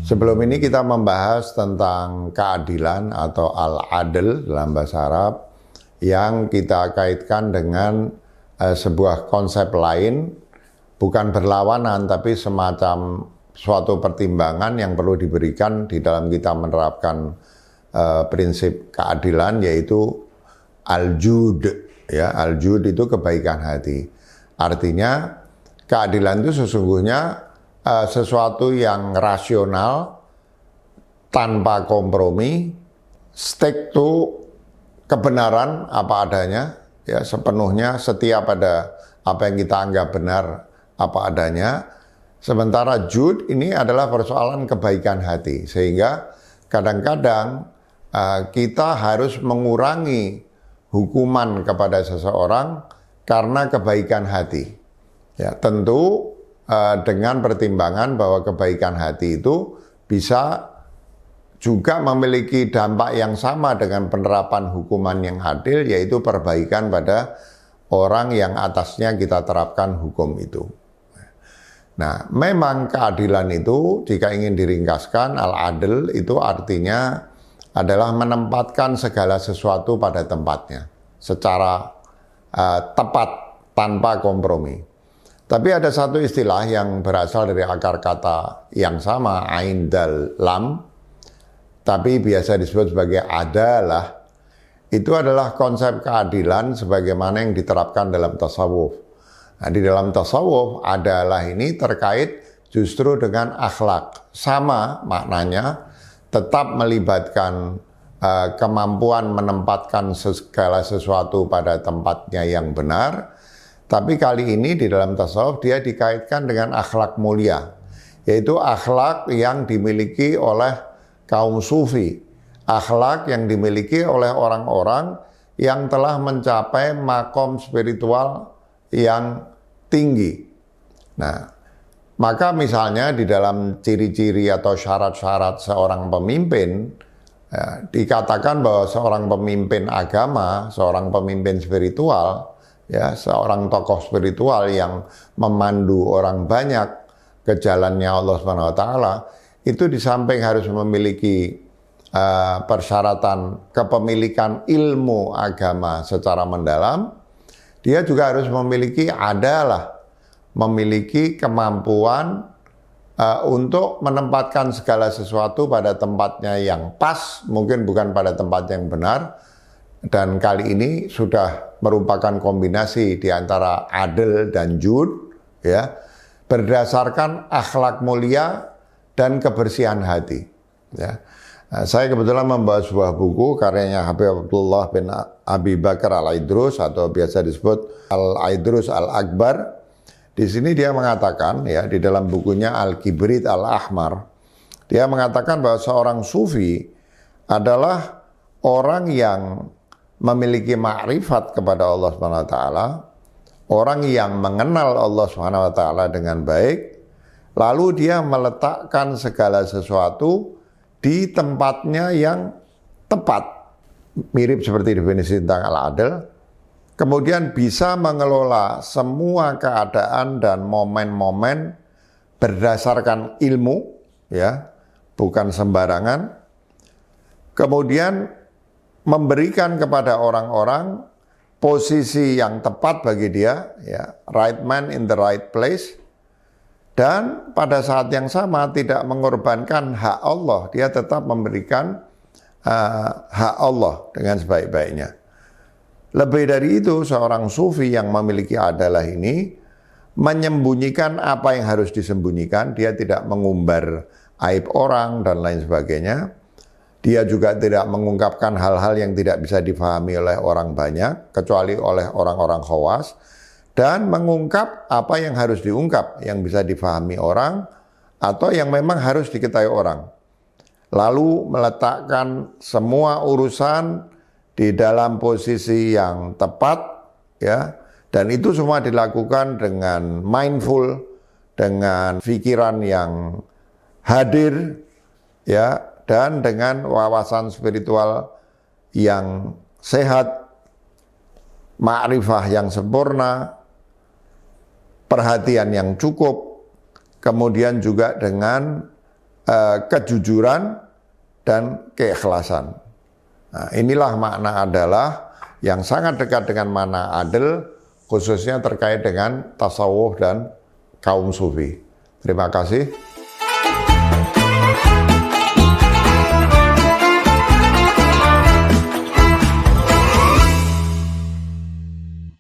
Sebelum ini kita membahas tentang keadilan atau al-adl dalam bahasa Arab yang kita kaitkan dengan sebuah konsep lain, bukan berlawanan tapi semacam suatu pertimbangan yang perlu diberikan di dalam kita menerapkan prinsip keadilan, yaitu al-jud. Ya, al-jud itu kebaikan hati. Artinya keadilan itu sesungguhnya sesuatu yang rasional, tanpa kompromi, stick to kebenaran apa adanya, ya sepenuhnya setia pada apa yang kita anggap benar apa adanya. Sementara jud ini adalah persoalan kebaikan hati, sehingga kadang-kadang kita harus mengurangi hukuman kepada seseorang karena kebaikan hati. Ya, tentu dengan pertimbangan bahwa kebaikan hati itu bisa juga memiliki dampak yang sama dengan penerapan hukuman yang adil, yaitu perbaikan pada orang yang atasnya kita terapkan hukum itu. Nah, memang keadilan itu jika ingin diringkaskan, al-adl itu artinya adalah menempatkan segala sesuatu pada tempatnya secara tepat tanpa kompromi. Tapi ada satu istilah yang berasal dari akar kata yang sama, ain dal lam, tapi biasa disebut sebagai adalah. Itu adalah konsep keadilan sebagaimana yang diterapkan dalam tasawuf. Nah, di dalam tasawuf, adalah ini terkait justru dengan akhlak. Sama maknanya, tetap melibatkan kemampuan menempatkan segala sesuatu pada tempatnya yang benar. Tapi kali ini di dalam tasawuf dia dikaitkan dengan akhlak mulia, yaitu akhlak yang dimiliki oleh kaum sufi, akhlak yang dimiliki oleh orang-orang yang telah mencapai makom spiritual yang tinggi. Nah, maka misalnya di dalam ciri-ciri atau syarat-syarat seorang pemimpin, ya, dikatakan bahwa seorang pemimpin agama, seorang pemimpin spiritual, ya, seorang tokoh spiritual yang memandu orang banyak ke jalannya Allah SWT, itu di samping harus memiliki persyaratan kepemilikan ilmu agama secara mendalam, dia juga harus memiliki memiliki kemampuan untuk menempatkan segala sesuatu pada tempatnya yang pas, mungkin bukan pada tempat yang benar. Dan kali ini sudah merupakan kombinasi di antara adil dan jud, ya, berdasarkan akhlak mulia dan kebersihan hati. Ya. Nah, saya kebetulan membawa sebuah buku karyanya Habib Abdullah bin Abi Bakar Al-Aidrus atau biasa disebut Al-Aidrus Al-Akbar. Di sini dia mengatakan, ya, di dalam bukunya Al-Kibrit Al-Ahmar, dia mengatakan bahwa seorang sufi adalah orang yang memiliki ma'rifat kepada Allah SWT, orang yang mengenal Allah SWT dengan baik, lalu dia meletakkan segala sesuatu di tempatnya yang tepat, mirip seperti definisi tentang al-adl, kemudian bisa mengelola semua keadaan dan momen-momen berdasarkan ilmu, ya, bukan sembarangan, kemudian memberikan kepada orang-orang posisi yang tepat bagi dia, ya, right man in the right place, dan pada saat yang sama tidak mengorbankan hak Allah, dia tetap memberikan hak Allah dengan sebaik-baiknya. Lebih dari itu, seorang sufi yang memiliki adalah ini menyembunyikan apa yang harus disembunyikan, dia tidak mengumbar aib orang dan lain sebagainya. Dia juga tidak mengungkapkan hal-hal yang tidak bisa difahami oleh orang banyak, kecuali oleh orang-orang khawas, dan mengungkap apa yang harus diungkap, yang bisa difahami orang, atau yang memang harus diketahui orang. Lalu meletakkan semua urusan di dalam posisi yang tepat, ya, dan itu semua dilakukan dengan mindful, dengan pikiran yang hadir, ya, dan dengan wawasan spiritual yang sehat, ma'rifah yang sempurna, perhatian yang cukup, kemudian juga dengan kejujuran, dan keikhlasan. Nah, inilah makna adalah yang sangat dekat dengan makna adil, khususnya terkait dengan tasawuf dan kaum sufi. Terima kasih.